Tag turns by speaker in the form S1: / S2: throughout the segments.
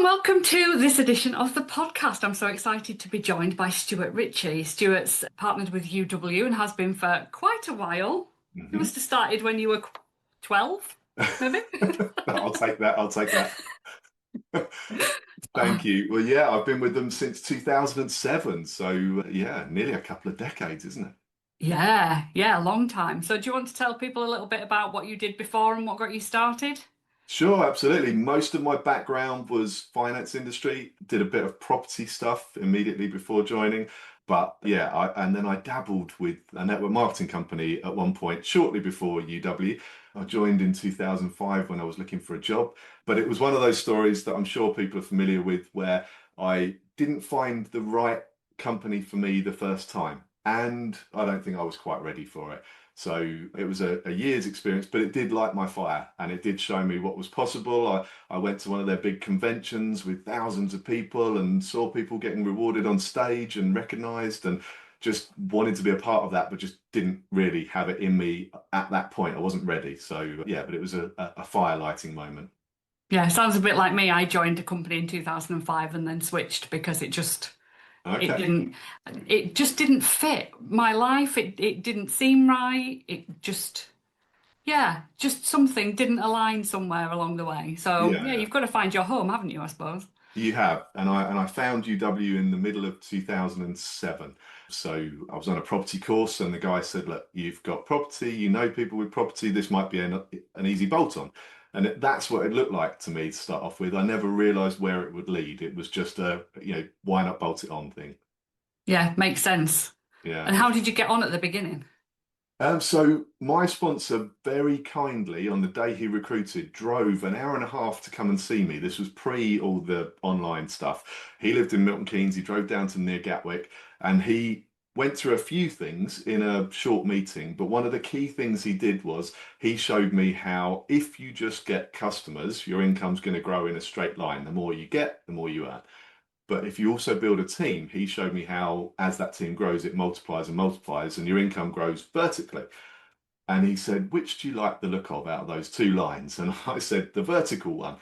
S1: welcome to this edition of the podcast. I'm so excited to be joined by Stuart Ritchie. Stuart's partnered with UW and has been for quite a while. You must have started when you were 12, maybe?
S2: I'll take that. I'll take that. Thank you. Well, yeah, I've been with them since 2007. So, yeah, nearly a couple of decades, isn't it?
S1: Yeah, a long time. So do you want to tell people a little bit about what you did before and what got you started?
S2: Sure, absolutely. Most of my background was finance industry, did a bit of property stuff immediately before joining. But yeah, and then I dabbled with a network marketing company at one point, shortly before UW. I joined in 2005 when I was looking for a job. But it was one of those stories that I'm sure people are familiar with where I didn't find the right company for me the first time. And I don't think I was quite ready for it. So it was a year's experience, but it did light my fire and it did show me what was possible. I went to one of their big conventions with thousands of people and saw people getting rewarded on stage and recognized and just wanted to be a part of that, but just didn't really have it in me at that point. I wasn't ready. So yeah, but it was a fire lighting moment.
S1: Yeah, sounds a bit like me. I joined a company in 2005 and then switched because it
S2: Okay.
S1: didn't it just didn't fit my life. It didn't seem right. Just something didn't align somewhere along the way. So yeah,
S2: Yeah.
S1: you've got to find your home, haven't you, I suppose?
S2: You have, and I found UW in the middle of 2007. So I was on a property course, and the guy said, "Look, you've got property, you know people with property. This might be an easy bolt-on." And that's what it looked like to me to start off with. I never realised where it would lead. It was just why not bolt it on thing.
S1: Yeah, makes sense.
S2: Yeah.
S1: And how did you get on at the beginning?
S2: So my sponsor very kindly on the day he recruited drove an hour and a half to come and see me. This was pre all the online stuff. He lived in Milton Keynes. He drove down to near Gatwick and he went through a few things in a short meeting. But one of the key things he did was he showed me how if you just get customers, your income's going to grow in a straight line. The more you get, the more you earn. But if you also build a team, he showed me how, as that team grows, it multiplies and multiplies, and your income grows vertically. And he said, which do you like the look of out of those two lines? And I said, the vertical one.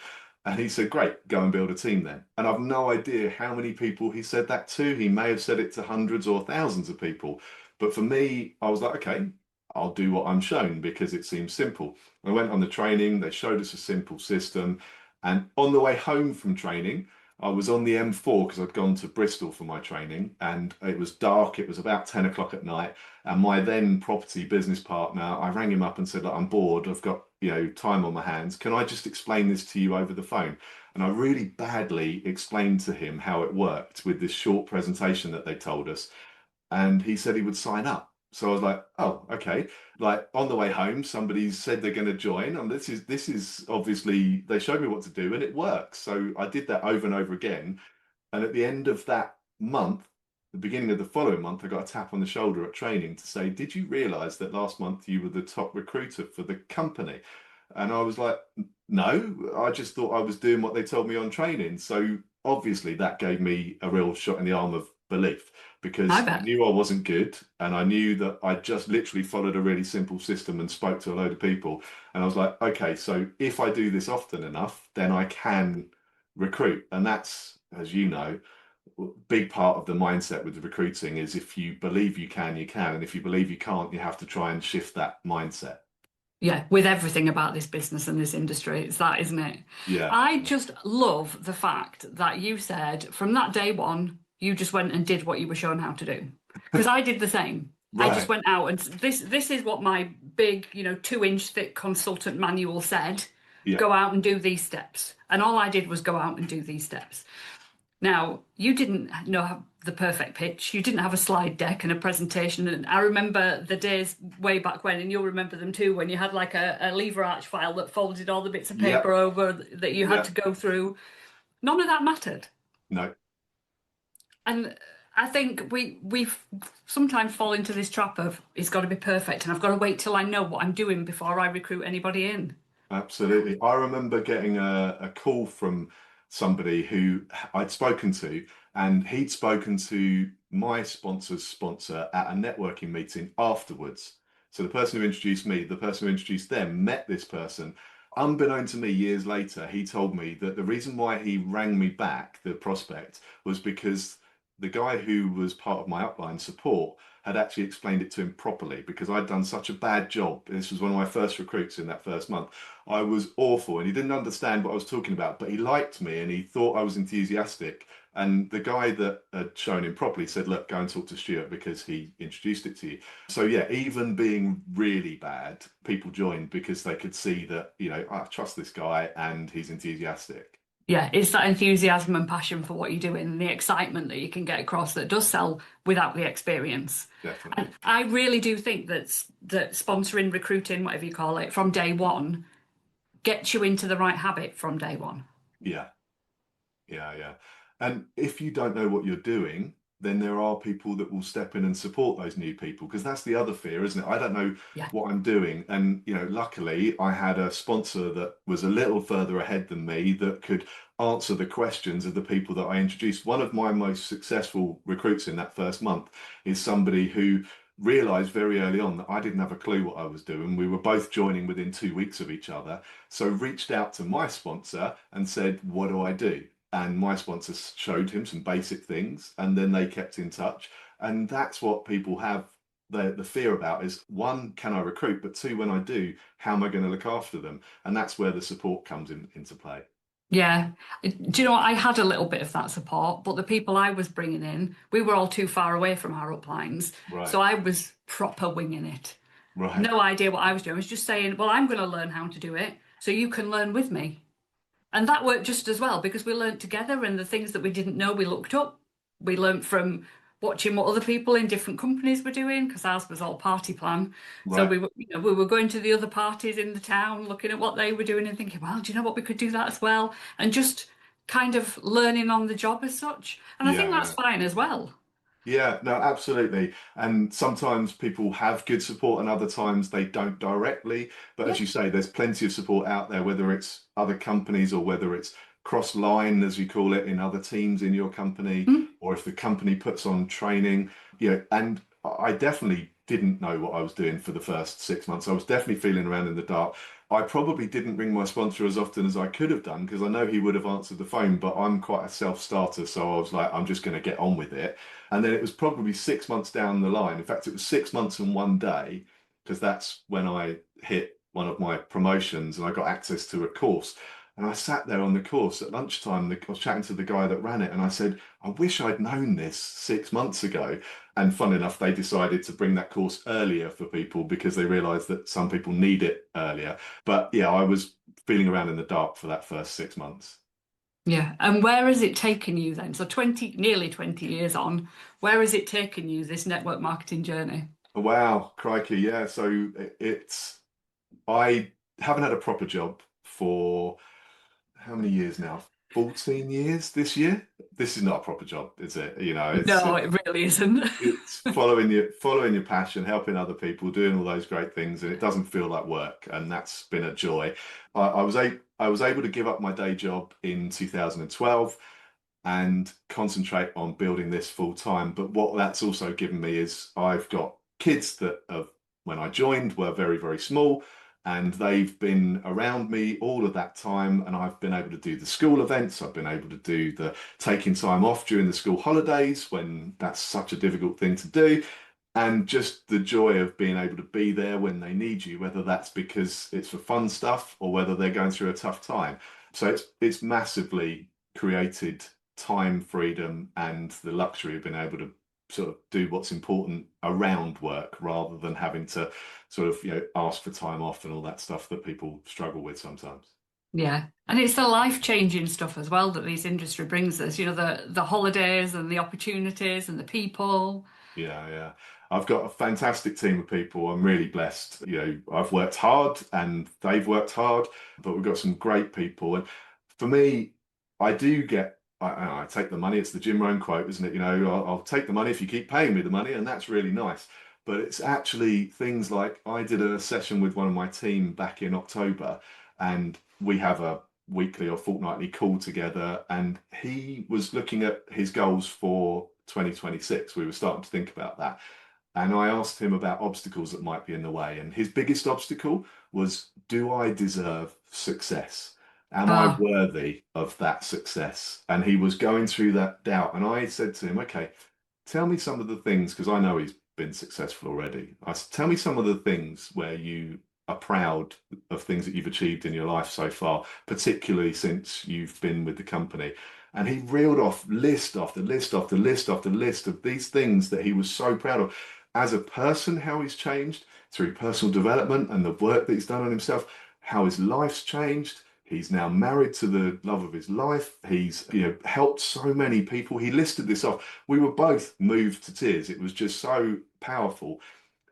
S2: And he said, great, go and build a team then. And I've no idea how many people he said that to. He may have said it to hundreds or thousands of people. But for me, I was like, okay, I'll do what I'm shown because it seems simple. I went on the training, they showed us a simple system. And on the way home from training, I was on the M4 because I'd gone to Bristol for my training and it was dark. It was about 10 o'clock at night. And my then property business partner, I rang him up and said, look, I'm bored. I've got, time on my hands. Can I just explain this to you over the phone? And I really badly explained to him how it worked with this short presentation that they told us. And he said he would sign up. So I was like, oh, okay. Like on the way home, somebody said they're going to join. And this is obviously they showed me what to do and it works. So I did that over and over again. And at the end of that month, the beginning of the following month, I got a tap on the shoulder at training to say, did you realize that last month you were the top recruiter for the company? And I was like, no, I just thought I was doing what they told me on training. So obviously that gave me a real shot in the arm of belief
S1: I
S2: because I
S1: bet.
S2: knew I wasn't good and I knew that I just literally followed a really simple system and spoke to a load of people. And I was like, okay, so if I do this often enough, then I can recruit. And that's, as you know, a big part of the mindset with the recruiting is if you believe you can, you can. And if you believe you can't, you have to try and shift that mindset.
S1: Yeah, with everything about this business and this industry, it's that, isn't it?
S2: Yeah.
S1: I just love the fact that you said from that day one, you just went and did what you were shown how to do. Because I did the same. I just
S2: Right.
S1: went out and this is what my big, 2-inch thick consultant manual said.
S2: Yeah.
S1: Go out and do these steps. And all I did was go out and do these steps. Now, you didn't know the perfect pitch. You didn't have a slide deck and a presentation. And I remember the days way back when, and you'll remember them too, when you had like a lever arch file that folded all the bits of
S2: Yeah.
S1: paper over that you had
S2: Yeah.
S1: to go through. None of that mattered.
S2: No.
S1: And I think we sometimes fall into this trap of it's got to be perfect, and I've got to wait till I know what I'm doing before I recruit anybody in.
S2: Absolutely. I remember getting a call from somebody who I'd spoken to, and he'd spoken to my sponsor's sponsor at a networking meeting afterwards. So the person who introduced me, the person who introduced them, met this person. Unbeknown to me, years later, he told me that the reason why he rang me back, the prospect, was because the guy who was part of my upline support had actually explained it to him properly because I'd done such a bad job. This was one of my first recruits in that first month. I was awful and he didn't understand what I was talking about, but he liked me and he thought I was enthusiastic. And the guy that had shown him properly said, look, go and talk to Stuart because he introduced it to you. So yeah, even being really bad, people joined because they could see that, I trust this guy and he's enthusiastic.
S1: Yeah, it's that enthusiasm and passion for what you're doing and the excitement that you can get across that does sell without the experience. And
S2: Definitely.
S1: I really do think that sponsoring, recruiting, whatever you call it, from day one gets you into the right habit from day one.
S2: Yeah. Yeah, yeah. And if you don't know what you're doing, then there are people that will step in and support those new people because that's the other fear, isn't it? I don't know
S1: Yeah.
S2: what I'm doing. And, luckily I had a sponsor that was a little further ahead than me that could answer the questions of the people that I introduced. One of my most successful recruits in that first month is somebody who realized very early on that I didn't have a clue what I was doing. We were both joining within 2 weeks of each other. So reached out to my sponsor and said, what do I do? And my sponsor showed him some basic things, and then they kept in touch. And that's what people have the fear about is one, can I recruit? But two, when I do, how am I going to look after them? And that's where the support comes into play.
S1: Yeah. Do you know what? I had a little bit of that support, but the people I was bringing in, we were all too far away from our uplines.
S2: Right,
S1: So I was proper winging it.
S2: right,
S1: No idea what I was doing. I was just saying, well, I'm going to learn how to do it so you can learn with me. And that worked just as well because we learned together and the things that we didn't know, we looked up. We learned from watching what other people in different companies were doing because ours was all party plan. So
S2: right.
S1: we were going to the other parties in the town, looking at what they were doing and thinking, well, do you know what? We could do that as well. And just kind of learning on the job as such. And I think
S2: Yeah,
S1: that's
S2: yeah.
S1: fine as well.
S2: Yeah, no, absolutely. And sometimes people have good support and other times they don't directly. But
S1: Yeah.
S2: as you say, there's plenty of support out there, whether it's other companies or whether it's cross line, as you call it, in other teams in your company,
S1: Mm.
S2: or if the company puts on training. And I definitely didn't know what I was doing for the first 6 months. I was definitely feeling around in the dark. I probably didn't ring my sponsor as often as I could have done because I know he would have answered the phone, but I'm quite a self-starter, so I was like, I'm just going to get on with it. And then it was probably 6 months down the line. In fact, it was 6 months and one day, because that's when I hit one of my promotions and I got access to a course. And I sat there on the course at lunchtime. I was chatting to the guy that ran it, and I said, I wish I'd known this 6 months ago. And fun enough, they decided to bring that course earlier for people because they realized that some people need it earlier. But yeah, I was feeling around in the dark for that first 6 months.
S1: Yeah. And where has it taken you then? So 20, nearly 20 years on, where has it taken you, this network marketing journey?
S2: Wow, crikey, yeah. So I haven't had a proper job for how many years now? 14 years this year. This is not a proper job, is it?
S1: No, it really isn't.
S2: It's following your passion, helping other people, doing all those great things, and it doesn't feel like work, and that's been a joy. I was able to give up my day job in 2012 and concentrate on building this full time. But what that's also given me is I've got kids that have, when I joined, were very, very small, and they've been around me all of that time. And I've been able to do the school events, I've been able to do the taking time off during the school holidays when that's such a difficult thing to do. And just the joy of being able to be there when they need you, whether that's because it's for fun stuff or whether they're going through a tough time. So it's massively created time freedom and the luxury of being able to sort of do what's important around work rather than having to sort of ask for time off and all that stuff that people struggle with sometimes.
S1: Yeah. And it's the life-changing stuff as well that this industry brings us, the holidays and the opportunities and the people.
S2: Yeah, yeah. I've got a fantastic team of people. I'm really blessed. I've worked hard and they've worked hard, but we've got some great people. And for me, I do get, I take the money. It's the Jim Rohn quote, isn't it? I'll take the money if you keep paying me the money, and that's really nice. But it's actually things like I did a session with one of my team back in October, and we have a weekly or fortnightly call together, and he was looking at his goals for 2026. We were starting to think about that. And I asked him about obstacles that might be in the way. And his biggest obstacle was, do I deserve success? Am I
S1: Oh,
S2: worthy of that success? And he was going through that doubt. And I said to him, okay, tell me some of the things, because I know he's been successful already. Tell me some of the things where you are proud of things that you've achieved in your life so far, particularly since you've been with the company. And he reeled off list after list after list after list of these things that he was so proud of. As a person, how he's changed through personal development and the work that he's done on himself, how his life's changed. He's now married to the love of his life. He's, helped so many people. He listed this off. We were both moved to tears. It was just so powerful.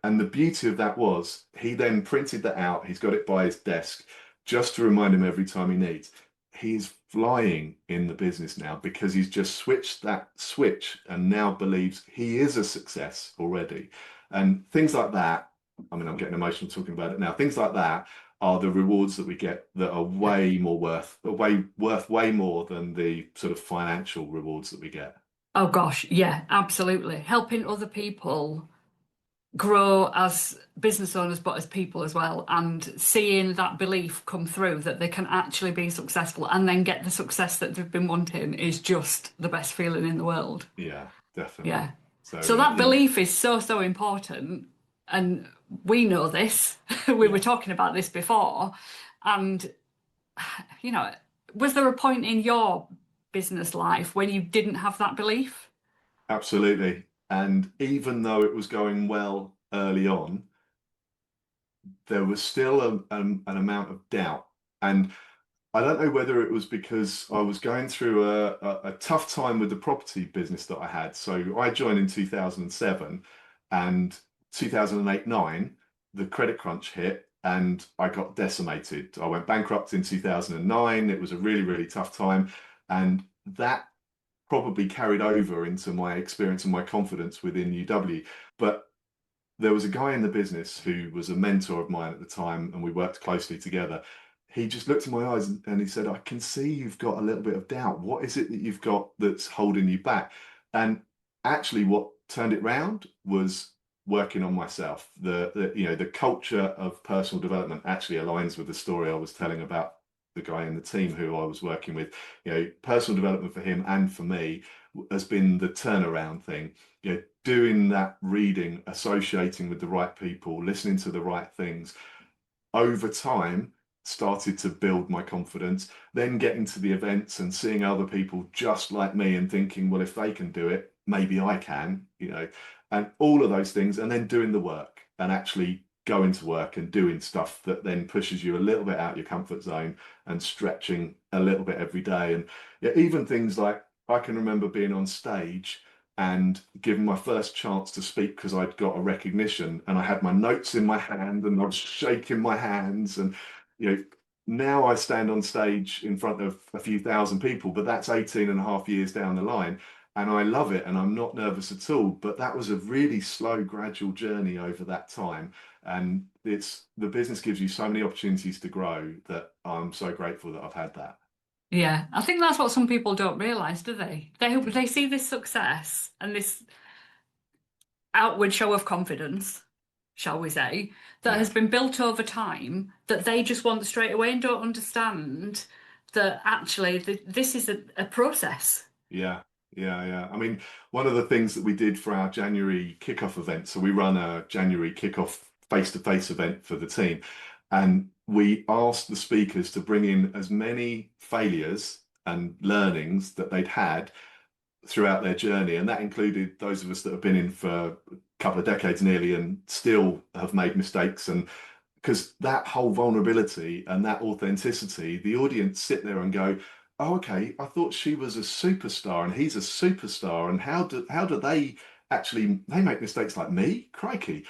S2: And the beauty of that was he then printed that out. He's got it by his desk just to remind him every time he needs. He's flying in the business now because he's just switched that switch and now believes he is a success already. And things like that, I mean, I'm getting emotional talking about it now. Things like that are the rewards that we get that are
S1: yeah.
S2: way more worth way more than the sort of financial rewards that we get.
S1: Oh gosh, yeah, absolutely. Helping other people grow as business owners, but as people as well, and seeing that belief come through that they can actually be successful and then get the success that they've been wanting is just the best feeling in the world.
S2: Yeah, definitely.
S1: Yeah.
S2: So
S1: So that
S2: yeah,
S1: belief is so, so important. And we know this. We
S2: yeah.
S1: were talking about this before. And, you know, was there a point in your business life when you didn't have that belief?
S2: Absolutely. And even though it was going well early on, there was still an amount of doubt. And I don't know whether it was because I was going through a tough time with the property business that I had. So I joined in 2007 and 2008, 9, the credit crunch hit and I got decimated. I went bankrupt in 2009. It was a really, really tough time. And that probably carried over into my experience and my confidence within UW. But there was a guy in the business who was a mentor of mine at the time, and we worked closely together. He just looked in my eyes and he said, I can see you've got a little bit of doubt. What is it that you've got that's holding you back? And actually, what turned it round was working on myself. The culture of personal development actually aligns with the story I was telling about the guy in the team who I was working with. Personal development for him and for me has been the turnaround thing. Doing that reading, associating with the right people, listening to the right things over time started to build my confidence. Then getting to the events and seeing other people just like me and thinking, well, if they can do it, maybe I can, and all of those things. And then doing the work and actually going to work and doing stuff that then pushes you a little bit out your comfort zone and stretching a little bit every day. And yeah, even things like I can remember being on stage and given my first chance to speak because I'd got a recognition and I had my notes in my hand and I was shaking my hands and you know now I stand on stage in front of a few thousand people, but that's 18 and a half years down the line and I love it and I'm not nervous at all. But that was a really slow, gradual journey over that time. And it's the business gives you so many opportunities to grow that I'm so grateful that I've had that.
S1: Yeah, I think that's what some people don't realize, do they? They see this success and this outward show of confidence, shall we say, that
S2: Yeah.
S1: has been built over time that they just want straight away and don't understand that actually this is a process.
S2: Yeah, yeah. I mean, one of the things that we did for our January kickoff event, so we run a January kickoff face-to-face event for the team, and we asked the speakers to bring in as many failures and learnings that they'd had throughout their journey. And that included those of us that have been in for a couple of decades nearly and still have made mistakes. And because that whole vulnerability and that authenticity, the audience sit there and go, "Oh, okay, I thought she was a superstar and he's a superstar, and how do they actually they make mistakes like me? Crikey!"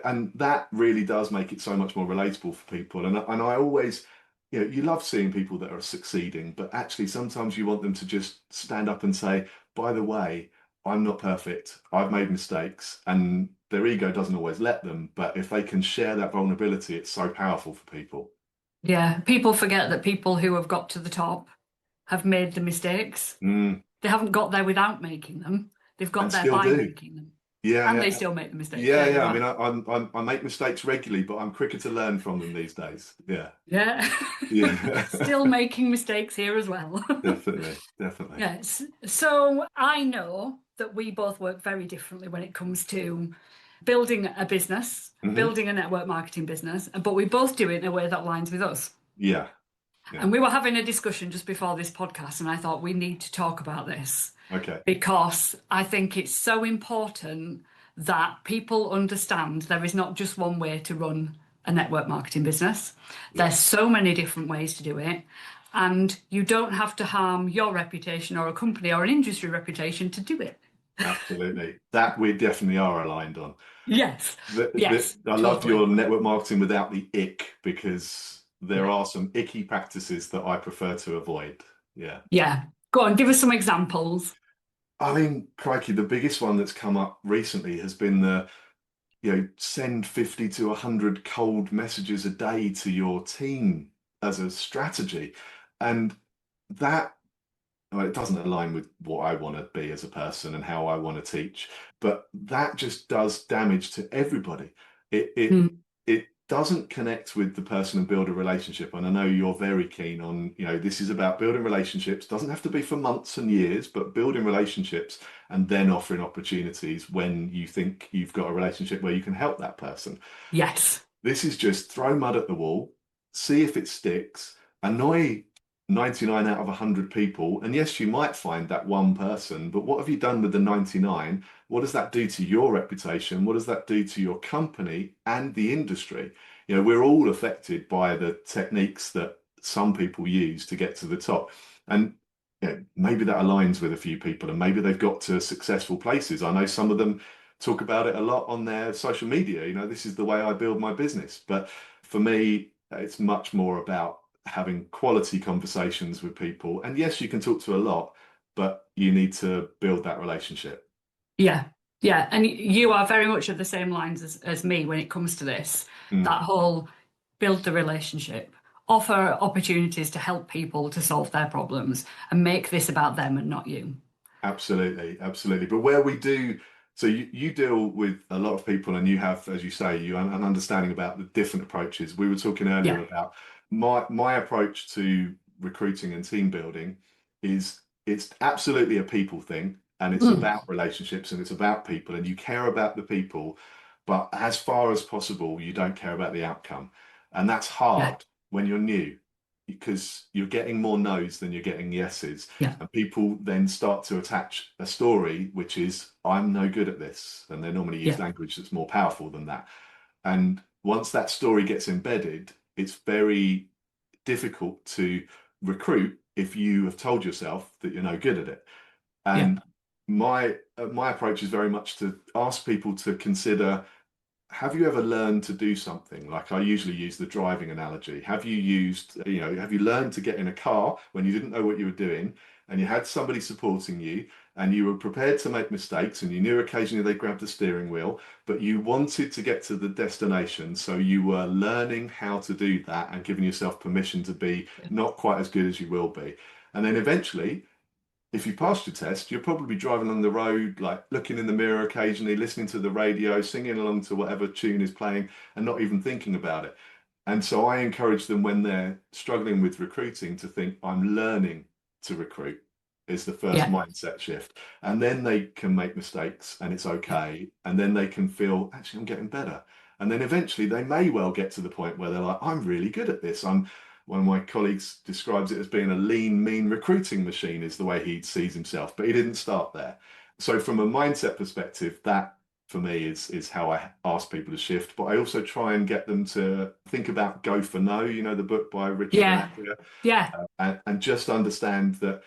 S2: And that really does make it so much more relatable for people. And I always, you love seeing people that are succeeding, but actually sometimes you want them to just stand up and say, "By the way, I'm not perfect. I've made mistakes," and their ego doesn't always let them, but if they can share that vulnerability, it's so powerful for people.
S1: Yeah, people forget that people who have got to the top have made the mistakes.
S2: Mm,
S1: They haven't got there without making them. They've got
S2: and
S1: there
S2: still
S1: by
S2: do.
S1: making them.
S2: Yeah,
S1: And they
S2: yeah,
S1: still make the mistakes.
S2: yeah,
S1: Yeah, you're
S2: yeah. I
S1: right.
S2: mean, I make mistakes regularly, but I'm quicker to learn from them these days. Yeah,
S1: Yeah.
S2: yeah,
S1: Still making mistakes here as well.
S2: definitely, definitely.
S1: Yes. So I know that we both work very differently when it comes to building a business,
S2: Hmm.
S1: building a network marketing business, but we both do it in a way that aligns with us.
S2: Yeah, yeah.
S1: And we were having a discussion just before this podcast, and I thought we need to talk about this
S2: Okay.
S1: because I think it's so important that people understand there is not just one way to run a network marketing business.
S2: Yeah.
S1: There's so many different ways to do it, and you don't have to harm your reputation or a company or an industry reputation to do it.
S2: Absolutely. That we definitely are aligned on.
S1: Yes, yes,
S2: I love
S1: totally.
S2: your network marketing without the ick because there are some icky practices that I prefer to avoid. Yeah.
S1: Yeah. Go on, give us some examples.
S2: I mean, crikey, the biggest one that's come up recently has been send 50 to 100 cold messages a day to your team as a strategy. And that well, it doesn't align with what I want to be as a person and how I want to teach, but that just does damage to everybody. It it
S1: Mm,
S2: it doesn't connect with the person and build a relationship. And I know you're very keen on, this is about building relationships. Doesn't have to be for months and years, but building relationships and then offering opportunities when you think you've got a relationship where you can help that person.
S1: yes.
S2: This is just throw mud at the wall, see if it sticks, annoy 99 out of 100 people. And yes, you might find that one person, but what have you done with the 99? What does that do to your reputation? What does that do to your company and the industry? We're all affected by the techniques that some people use to get to the top. And maybe that aligns with a few people and maybe they've got to successful places. I know some of them talk about it a lot on their social media. This is the way I build my business. But for me, it's much more about having quality conversations with people. And yes, you can talk to a lot, but you need to build that relationship.
S1: Yeah, yeah, and you are very much of the same lines as me when it comes to this.
S2: Mm.
S1: That whole build the relationship, offer opportunities to help people to solve their problems, and make this about them and not you.
S2: Absolutely, absolutely. But where we do, so you deal with a lot of people and you have, as you say, an understanding about the different approaches. We were talking earlier
S1: Yeah.
S2: about my approach to recruiting and team building is it's absolutely a people thing and it's
S1: Mm,
S2: about relationships and it's about people and you care about the people, but as far as possible, you don't care about the outcome. And that's
S1: yeah,
S2: hard when you're new because you're getting more no's than you're getting yeses.
S1: yeah,
S2: And people then start to attach a story, which is, I'm no good at this. And they normally use
S1: yeah,
S2: language that's more powerful than that. And once that story gets embedded, it's very difficult to recruit if you have told yourself that you're no good at it.
S1: yeah,
S2: And my approach is very much to ask people to consider have you ever learned to do something? Like I usually use the driving analogy. Have you learned to get in a car when you didn't know what you were doing and you had somebody supporting you and you were prepared to make mistakes and you knew occasionally they grabbed the steering wheel, but you wanted to get to the destination. So you were learning how to do that and giving yourself permission to be
S1: yeah,
S2: not quite as good as you will be. And then eventually if you passed your test, you're probably driving along the road, like looking in the mirror occasionally, listening to the radio, singing along to whatever tune is playing, and not even thinking about it. And so I encourage them when they're struggling with recruiting to think, I'm learning to recruit is the first
S1: yeah,
S2: mindset shift. And then they can make mistakes and it's
S1: yeah,
S2: okay. And then they can feel, actually, I'm getting better. And then eventually they may well get to the point where they're like, I'm really good at this. One of my colleagues describes it as being a lean, mean recruiting machine, is the way he sees himself, but he didn't start there. So, from a mindset perspective, that for me is how I ask people to shift. But I also try and get them to think about Go for No, the book by Richard and
S1: yeah,
S2: Andrea,
S1: yeah,
S2: and just understand that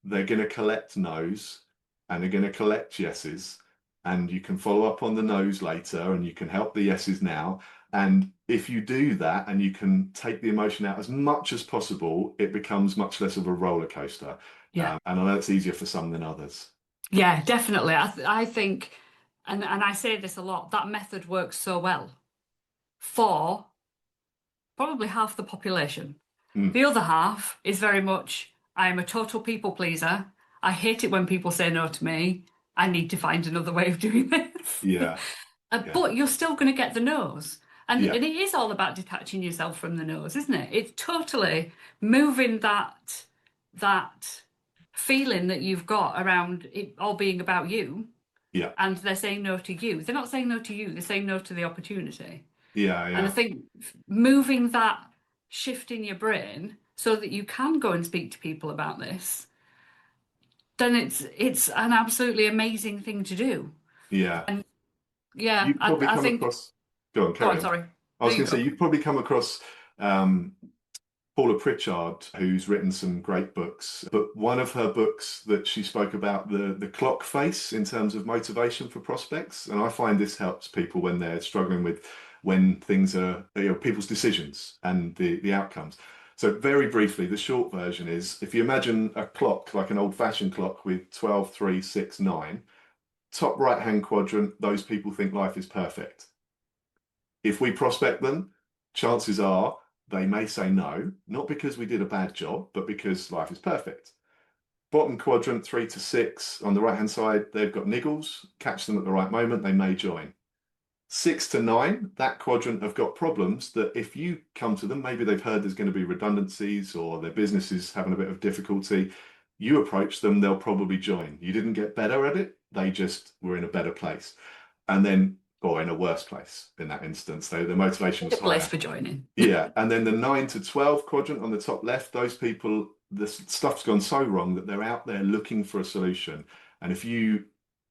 S2: they're going to collect no's and they're going to collect yeses. And you can follow up on the no's later and you can help the yeses now. And if you do that and you can take the emotion out as much as possible, it becomes much less of a roller coaster.
S1: yeah,
S2: And I know it's easier for some than others.
S1: yeah, definitely. I think, and I say this a lot, that method works so well for probably half the population.
S2: Mm,
S1: The other half is very much, I am a total people pleaser. I hate it when people say no to me. I need to find another way of doing this.
S2: Yeah, yeah,
S1: But you're still going to get the no's.
S2: yeah,
S1: And it is all about detaching yourself from the no's, isn't it? It's totally moving that feeling that you've got around it all being about you,
S2: yeah,
S1: and they're saying no to you. They're not saying no to you, they're saying no to the opportunity.
S2: yeah,
S1: And I
S2: yeah,
S1: think moving that shift in your brain so that you can go and speak to people about this, then it's an absolutely amazing thing to do.
S2: yeah.
S1: And yeah,
S2: You've probably
S1: I
S2: come
S1: think,
S2: across, go on,
S1: go
S2: carry
S1: on,
S2: on.
S1: sorry.
S2: I
S1: There
S2: was
S1: you
S2: going to say,
S1: go.
S2: you've probably come across Paula Pritchard, who's written some great books, but one of her books that she spoke about the clock face in terms of motivation for prospects, and I find this helps people when they're struggling with when things are, people's decisions and the outcomes. So very briefly, the short version is if you imagine a clock like an old-fashioned clock with 12, 3, 6, 9, top right-hand quadrant, those people think life is perfect. If we prospect them, chances are they may say no, not because we did a bad job, but because life is perfect. Bottom quadrant, 3 to 6, on the right hand side, they've got niggles. Catch them at the right moment, they may join. 6 to 9, that quadrant have got problems that if you come to them, maybe they've heard there's going to be redundancies or their business is having a bit of difficulty. You approach them, they'll probably join. You didn't get better at it, they just were in a better place. And then, or in a worse place in that instance, though the motivation was
S1: The place
S2: higher.
S1: for joining.
S2: Yeah, and then the 9 to 12 quadrant on the top left, those people, the stuff's gone so wrong that they're out there looking for a solution. And if you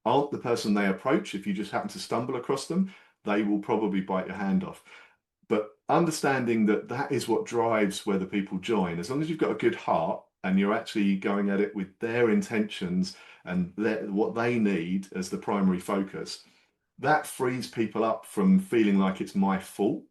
S2: aren't the person they approach, if you just happen to stumble across them, they will probably bite your hand off. But understanding that that is what drives whether people join, as long as you've got a good heart and you're actually going at it with their intentions and what they need as the primary focus, that frees people up from feeling like it's my fault.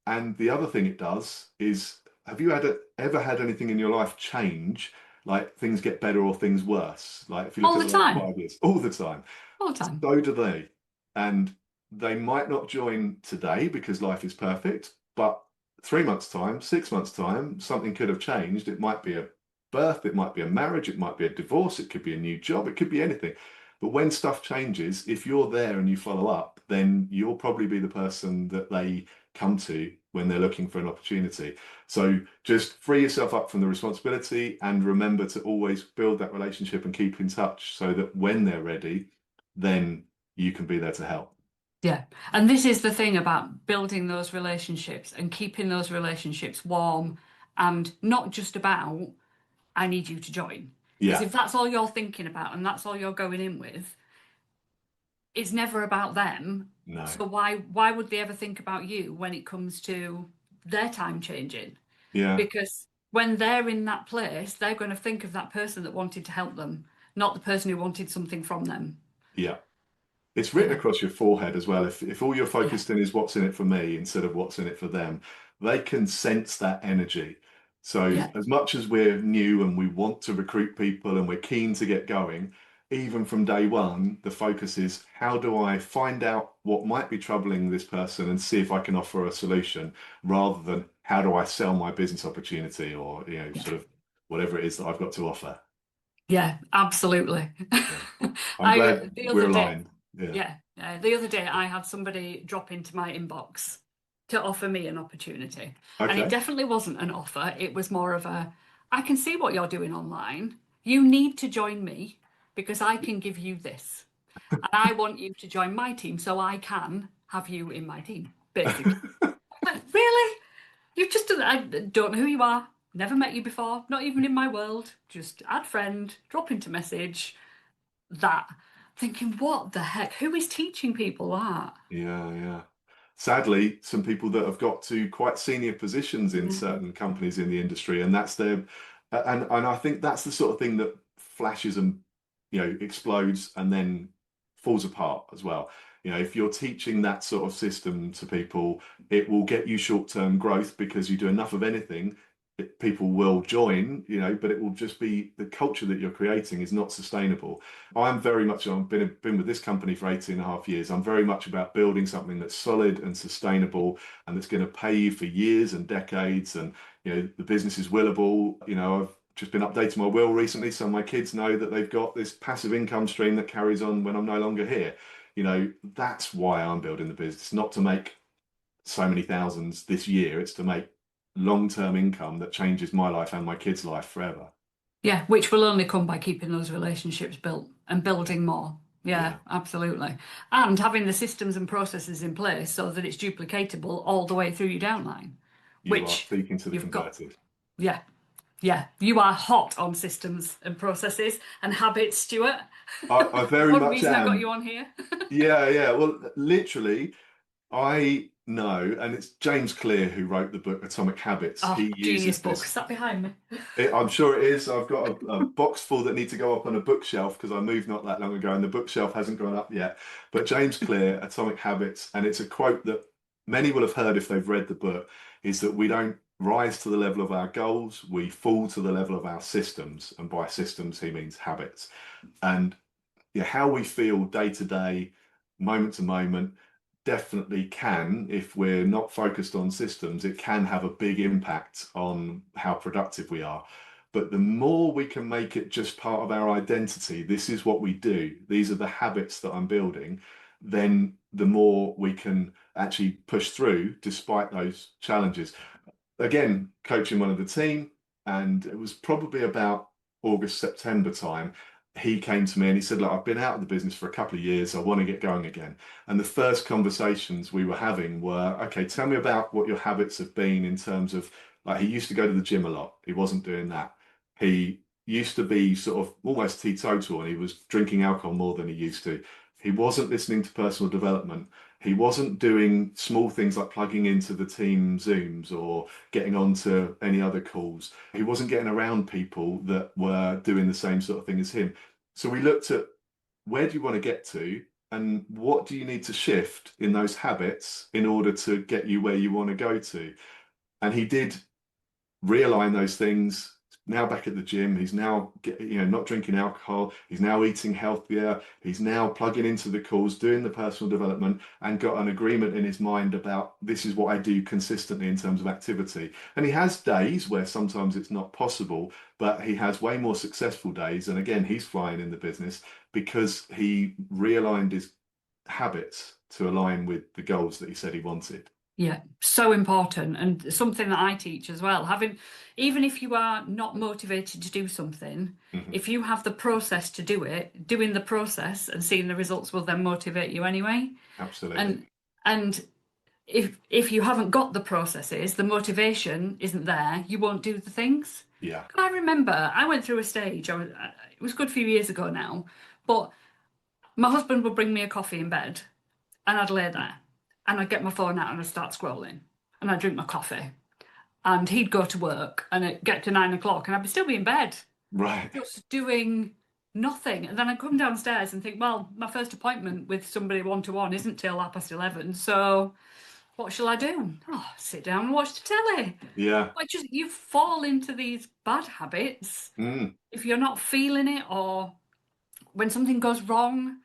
S2: And the other thing it does is, have you ever had anything in your life change, like things get better or things worse? Like if you look
S1: All
S2: at
S1: the
S2: the last
S1: time.
S2: 5 years, all the time.
S1: All the time.
S2: So do they. And they might not join today because life is perfect, but 3 months' time, 6 months' time, something could have changed. It might be a birth, it might be a marriage, it might be a divorce, it could be a new job, it could be anything. But when stuff changes, if you're there and you follow up, then you'll probably be the person that they come to when they're looking for an opportunity. So just free yourself up from the responsibility and remember to always build that relationship and keep in touch so that when they're ready, then you can be there to help.
S1: Yeah. And this is the thing about building those relationships and keeping those relationships warm and not just about, I need you to join. Because
S2: Yeah,
S1: if that's all you're thinking about and that's all you're going in with, it's never about them.
S2: no,
S1: So why would they ever think about you when it comes to their time changing?
S2: yeah,
S1: Because when they're in that place, they're going to think of that person that wanted to help them, not the person who wanted something from them.
S2: yeah. It's written
S1: Yeah.
S2: across your forehead as well. If all you're
S1: Yeah.
S2: focused in is what's in it for me instead of what's in it for them, they can sense that energy. So
S1: Yeah.
S2: as much as we're new and we want to recruit people and we're keen to get going, even from day one, the focus is how do I find out what might be troubling this person and see if I can offer a solution rather than how do I sell my business opportunity or,
S1: Yeah.
S2: sort of whatever it is that I've got to offer.
S1: Yeah, absolutely.
S2: Yeah. I'm glad
S1: The
S2: we're
S1: other day,
S2: aligned. Yeah.
S1: yeah, the other day I had somebody drop into my inbox to offer me an opportunity. And it
S2: Okay.
S1: definitely wasn't an offer. It was more of a, I can see what you're doing online. You need to join me because I can give you this. And I want you to join my team so I can have you in my team, basically. Like, really? You've just done, I don't know who you are, never met you before, not even in my world. Just add friend, drop into message, that. Thinking, what the heck? Who is teaching people that?
S2: Yeah, yeah. Sadly, some people that have got to quite senior positions in
S1: Mhm.
S2: certain companies in the industry, and that's their, and I think that's the sort of thing that flashes and explodes and then falls apart as well. If you're teaching that sort of system to people, it will get you short-term growth because you do enough of anything, people will join, but it will just be the culture that you're creating is not sustainable. I'm very much, I've been with this company for 18 and a half years. I'm very much about building something that's solid and sustainable and that's going to pay you for years and decades. And, the business is willable. I've just been updating my will recently, so my kids know that they've got this passive income stream that carries on when I'm no longer here. That's why I'm building the business, not to make so many thousands this year. It's to make long-term income that changes my life and my kids' life forever.
S1: Yeah, which will only come by keeping those relationships built and building more. Yeah,
S2: Yeah,
S1: absolutely. And having the systems and processes in place so that it's duplicatable all the way through your downline,
S2: you are
S1: which
S2: speaking to the
S1: you've got.
S2: converted.
S1: Yeah, yeah. You are hot on systems and processes and habits, Stuart.
S2: I very
S1: One
S2: much
S1: reason I got
S2: am.
S1: you on here.
S2: Yeah, yeah. Well, literally, I know, and it's James Clear who wrote the book Atomic Habits.
S1: Oh,
S2: He
S1: genius
S2: uses
S1: book.
S2: this.
S1: Is that behind me?
S2: I'm sure it is. I've got a box full that need to go up on a bookshelf because I moved not that long ago and the bookshelf hasn't gone up yet. But James Clear, Atomic Habits, and it's a quote that many will have heard if they've read the book, is that we don't rise to the level of our goals, we fall to the level of our systems. And by systems, he means habits. And yeah, how we feel day to day, moment to moment, definitely can, if we're not focused on systems, it can have a big impact on how productive we are. But the more we can make it just part of our identity, this is what we do, these are the habits that I'm building, then the more we can actually push through despite those challenges. Again, coaching one of the team, and it was probably about August, September time. He came to me and he said, look, I've been out of the business for a couple of years. I want to get going again. And the first conversations we were having were, okay, tell me about what your habits have been in terms of, like, he used to go to the gym a lot. He wasn't doing that. He used to be sort of almost teetotal and he was drinking alcohol more than he used to. He wasn't listening to personal development. He wasn't doing small things like plugging into the team Zooms or getting onto any other calls. He wasn't getting around people that were doing the same sort of thing as him. So we looked at, where do you want to get to and what do you need to shift in those habits in order to get you where you want to go to? And he did realign those things. Now back at the gym, he's now not drinking alcohol. He's now eating healthier. He's now plugging into the calls, doing the personal development, and got an agreement in his mind about this is what I do consistently in terms of activity. And he has days where sometimes it's not possible, but he has way more successful days. And again, he's flying in the business because he realigned his habits to align with the goals that he said he wanted.
S1: Yeah, so important and something that I teach as well. Even if you are not motivated to do something,
S2: Mhm.
S1: if you have the process to do it, doing the process and seeing the results will then motivate you anyway.
S2: Absolutely.
S1: And and if you haven't got the processes, the motivation isn't there, you won't do the things.
S2: Yeah.
S1: I remember I went through a stage, it was a good few years ago now, but my husband would bring me a coffee in bed and I'd lay there and I'd get my phone out and I'd start scrolling and I'd drink my coffee. And he'd go to work and it'd get to 9 o'clock and I'd still be in bed,
S2: Right.
S1: just doing nothing. And then I'd come downstairs and think, well, my first appointment with somebody one to one isn't till 11:30. So what shall I do? Oh, sit down and watch the telly.
S2: Yeah.
S1: Like just you fall into these bad habits
S2: Mm.
S1: if you're not feeling it or when something goes wrong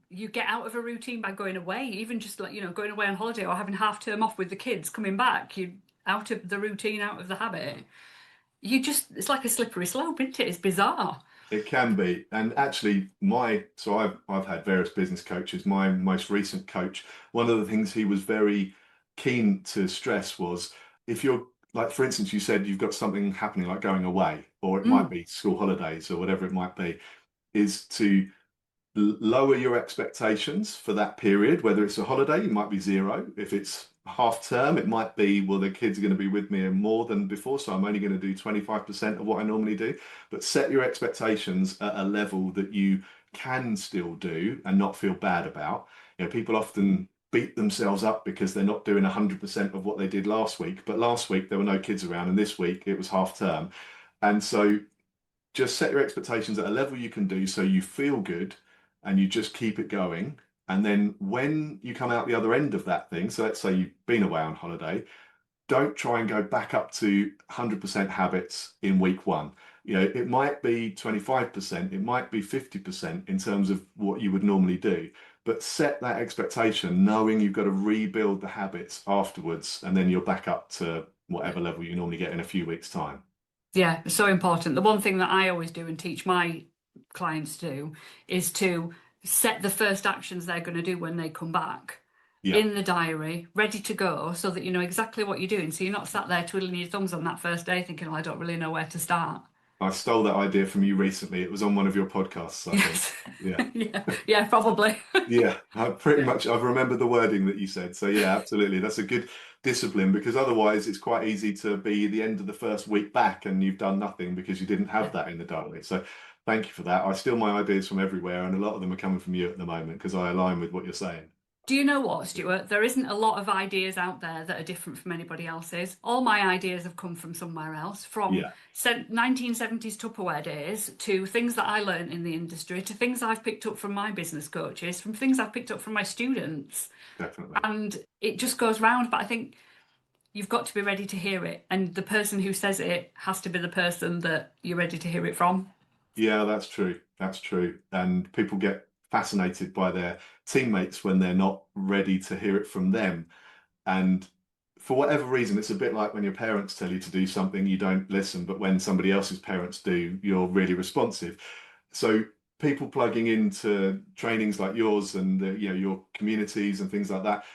S1: you get out of a routine by going away, even just like, going away on holiday or having half term off with the kids, coming back, you out of the routine, out of the habit. It's like a slippery slope, isn't it? It's bizarre.
S2: It can be. And actually so I've had various business coaches. My most recent coach, one of the things he was very keen to stress was, if you're, like, for instance, you said you've got something happening like going away, or it might
S1: Mm,
S2: be school holidays or whatever it might be, is to lower your expectations for that period. Whether it's a holiday, it might be zero. If it's half term, it might be, well, the kids are going to be with me more than before, so I'm only going to do 25% of what I normally do. But set your expectations at a level that you can still do and not feel bad about. People often beat themselves up because they're not doing 100% of what they did last week. But last week there were no kids around, and this week it was half term. And so just set your expectations at a level you can do so you feel good and you just keep it going. And then when you come out the other end of that thing, so let's say you've been away on holiday, don't try and go back up to 100% habits in week one. It might be 25%, it might be 50% in terms of what you would normally do, but set that expectation knowing you've got to rebuild the habits afterwards, and then you're back up to
S1: yeah.
S2: whatever level you normally get in a few weeks' time.
S1: Yeah, it's so important. The one thing that I always do and teach my clients to do is to set the first actions they're going to do when they come back
S2: Yeah.
S1: in the diary, ready to go, so that you know exactly what you're doing. So you're not sat there twiddling your thumbs on that first day thinking, oh, I don't really know where to start.
S2: I stole that idea from you recently. It was on one of your podcasts, I think.
S1: Yes.
S2: Yeah.
S1: Yeah, yeah, probably.
S2: Yeah, I pretty
S1: Yeah.
S2: much I've remembered the wording that you said. So yeah, absolutely. That's a good discipline because otherwise it's quite easy to be the end of the first week back and you've done nothing because you didn't have
S1: Yeah.
S2: that in the diary. So thank you for that. I steal my ideas from everywhere and a lot of them are coming from you at the moment because I align with what you're saying.
S1: Do you know what, Stuart? There isn't a lot of ideas out there that are different from anybody else's. All my ideas have come from somewhere else, from
S2: Yeah,
S1: 1970s Tupperware days to things that I learned in the industry, to things I've picked up from my business coaches, from things I've picked up from my students.
S2: definitely.
S1: And it just goes round. But I think you've got to be ready to hear it. And the person who says it has to be the person that you're ready to hear it from.
S2: Yeah, that's true. That's true. And people get fascinated by their teammates when they're not ready to hear it from them. And for whatever reason, it's a bit like when your parents tell you to do something, you don't listen, but when somebody else's parents do, you're really responsive. So people plugging into trainings like yours and your communities and things like that,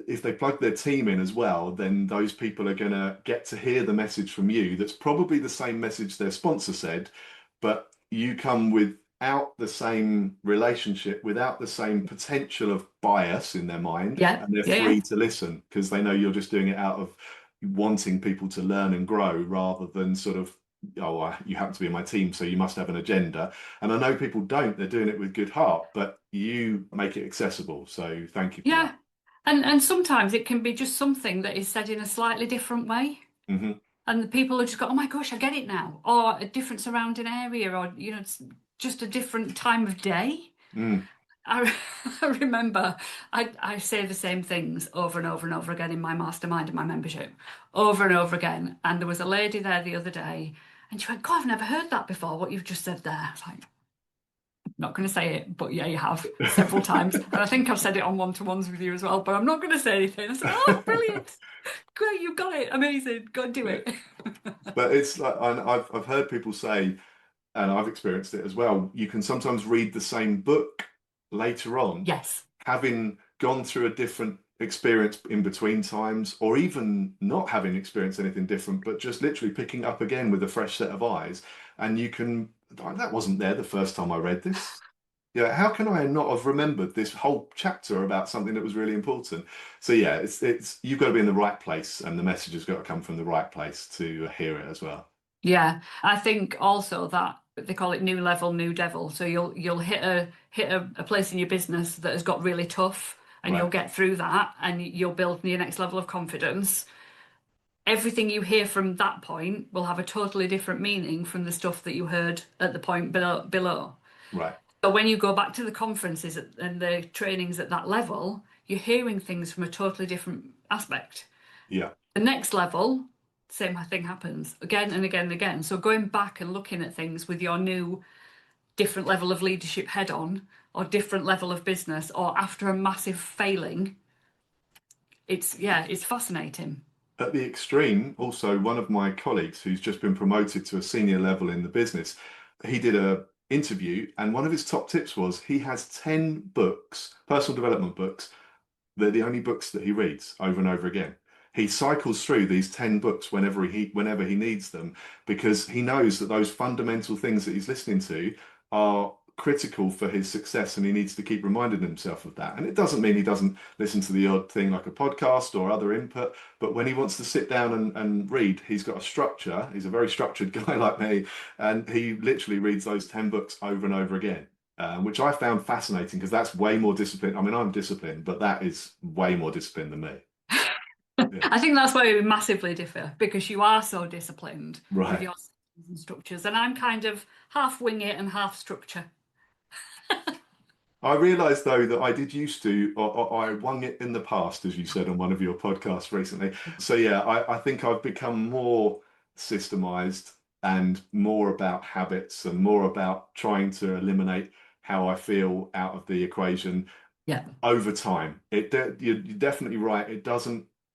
S2: if they plug their team in as well, then those people are going to get to hear the message from you. That's probably the same message their sponsor said, but you come without the same relationship, without the same potential of bias in their mind,
S1: Yeah,
S2: and they're
S1: yeah, yeah.
S2: free to listen because they know you're just doing it out of wanting people to learn and grow rather than sort of, oh, you happen to be in my team, so you must have an agenda. And I know people don't, they're doing it with good heart, but you make it accessible. So thank you for that.
S1: Yeah. And sometimes it can be just something that is said in a slightly different way.
S2: Hmm.
S1: And the people have just go, oh my gosh, I get it now. Or a different surrounding area, or, it's just a different time of day.
S2: Mm.
S1: I, I remember I say the same things over and over and over again in my mastermind and my membership, over and over again. And there was a lady there the other day, and she went, God, I've never heard that before, what you've just said there. I was like, not going to say it, but yeah, you have several times. And I think I've said it on one-to-ones with you as well, but I'm not going to say anything. I said, oh, brilliant. Great, you've got it. Amazing. Go and do
S2: Yeah.
S1: it.
S2: But it's like, and I've heard people say, and I've experienced it as well, you can sometimes read the same book later on,
S1: Yes.
S2: having gone through a different experience in between times, or even not having experienced anything different, but just literally picking up again with a fresh set of eyes. And you can, that wasn't there the first time I read this. Yeah, how can I not have remembered this whole chapter about something that was really important? So yeah, it's you've got to be in the right place, and the message has got to come from the right place to hear it as well.
S1: Yeah, I think also that they call it new level, new devil. So you'll hit a place in your business that has got really tough, and you'll
S2: Right.
S1: get through that, and you'll build your next level of confidence. Everything you hear from that point will have a totally different meaning from the stuff that you heard at the point below.
S2: Right.
S1: So when you go back to the conferences and the trainings at that level, you're hearing things from a totally different aspect.
S2: Yeah.
S1: The next level, same thing happens again and again and again. So going back and looking at things with your new different level of leadership head on, or different level of business, or after a massive failing, it's fascinating.
S2: At the extreme, also, one of my colleagues who's just been promoted to a senior level in the business, he did a interview, and one of his top tips was he has 10 books, personal development books. They're the only books that he reads over and over again. He cycles through these 10 books whenever he needs them because he knows that those fundamental things that he's listening to are critical for his success and he needs to keep reminding himself of that. And it doesn't mean he doesn't listen to the odd thing like a podcast or other input, but when he wants to sit down and read, he's got a structure. He's a very structured guy like me, and he literally reads those 10 books over and over again. Which I found fascinating because that's way more discipline. I mean, I'm disciplined, but that is way more discipline than me. Yeah,
S1: I think that's where we massively differ because you are so disciplined with
S2: right.
S1: your systems and structures, and I'm kind of half wing it and half structure.
S2: I realised though that I did used to, or I wung it in the past, as you said on one of your podcasts recently. So yeah, I think I've become more systemized and more about habits and more about trying to eliminate how I feel out of the equation
S1: Yeah.
S2: over time. You're definitely right.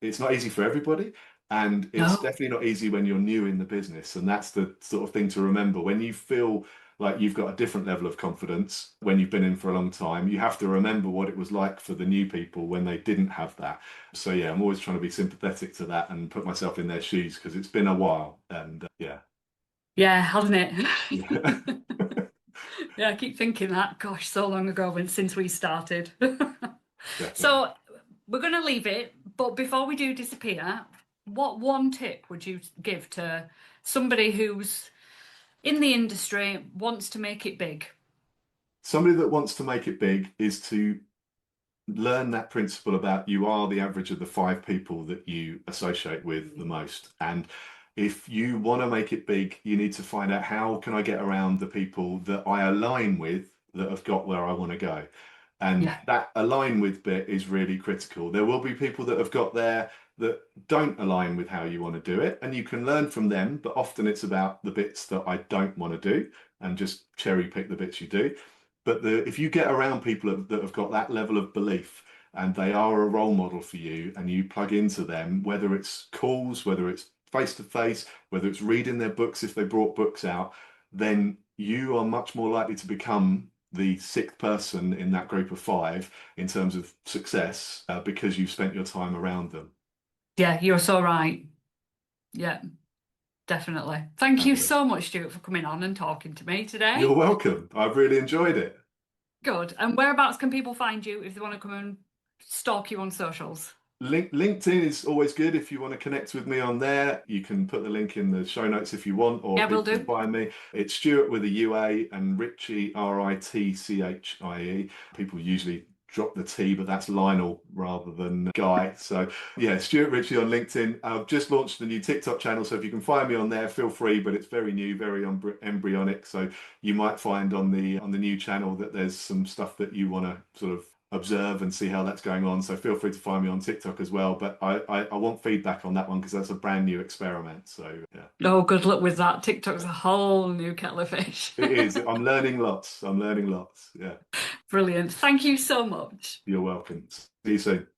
S2: It's not easy for everybody, And it's
S1: No.
S2: definitely not easy when you're new in the business. And that's the sort of thing to remember. When you feel like you've got a different level of confidence when you've been in for a long time, you have to remember what it was like for the new people when they didn't have that. So, yeah, I'm always trying to be sympathetic to that and put myself in their shoes because it's been a while. And yeah,
S1: Yeah, hasn't
S2: yeah,
S1: it? Yeah, I keep thinking that. Gosh, so long ago since we started.
S2: definitely.
S1: So we're going to leave it, but before we do disappear, what one tip would you give to somebody who's in the industry, wants to make it big?
S2: Somebody that wants to make it big is to learn that principle about you are the average of the five people that you associate with the most. And if you want to make it big, you need to find out how can I get around the people that I align with that have got where I want to go. And
S1: Yeah,
S2: that align with bit is really critical. There will be people that have got there that don't align with how you want to do it, and you can learn from them, but often it's about the bits that I don't want to do and just cherry pick the bits you do. But if you get around people that have got that level of belief and they are a role model for you and you plug into them, whether it's calls, whether it's face to face, whether it's reading their books if they brought books out, then you are much more likely to become the sixth person in that group of five in terms of success because you've spent your time around them.
S1: yeah, you're so right. Yeah, definitely. Thank you
S2: Fabulous.
S1: so much, Stuart, for coming on and talking to me
S2: You're
S1: today.
S2: welcome. I've really enjoyed it.
S1: Good. And whereabouts can people find you if they want to come and stalk you on socials?
S2: LinkedIn is always good if you want to connect with me on there. You can put the link in the show notes if you want, or
S1: Yeah, we'll
S2: people can
S1: do.
S2: find me. It's Stuart with a UA and Ritchie, Ritchie. People usually drop the T, but that's Lionel rather than Guy. So yeah, Stuart Ritchie on LinkedIn. I've just launched a new TikTok channel, so if you can find me on there, feel free. But it's very new, very embryonic. So you might find on the new channel that there's some stuff that you want to sort of observe and see how that's going on. So feel free to find me on TikTok as well. But I want feedback on that one because that's a brand new experiment. So yeah,
S1: Oh, good luck with that. TikTok's a whole new kettle of fish.
S2: it is. I'm learning lots. I'm learning lots. Yeah,
S1: Brilliant. Thank you so much.
S2: you're welcome. See you soon.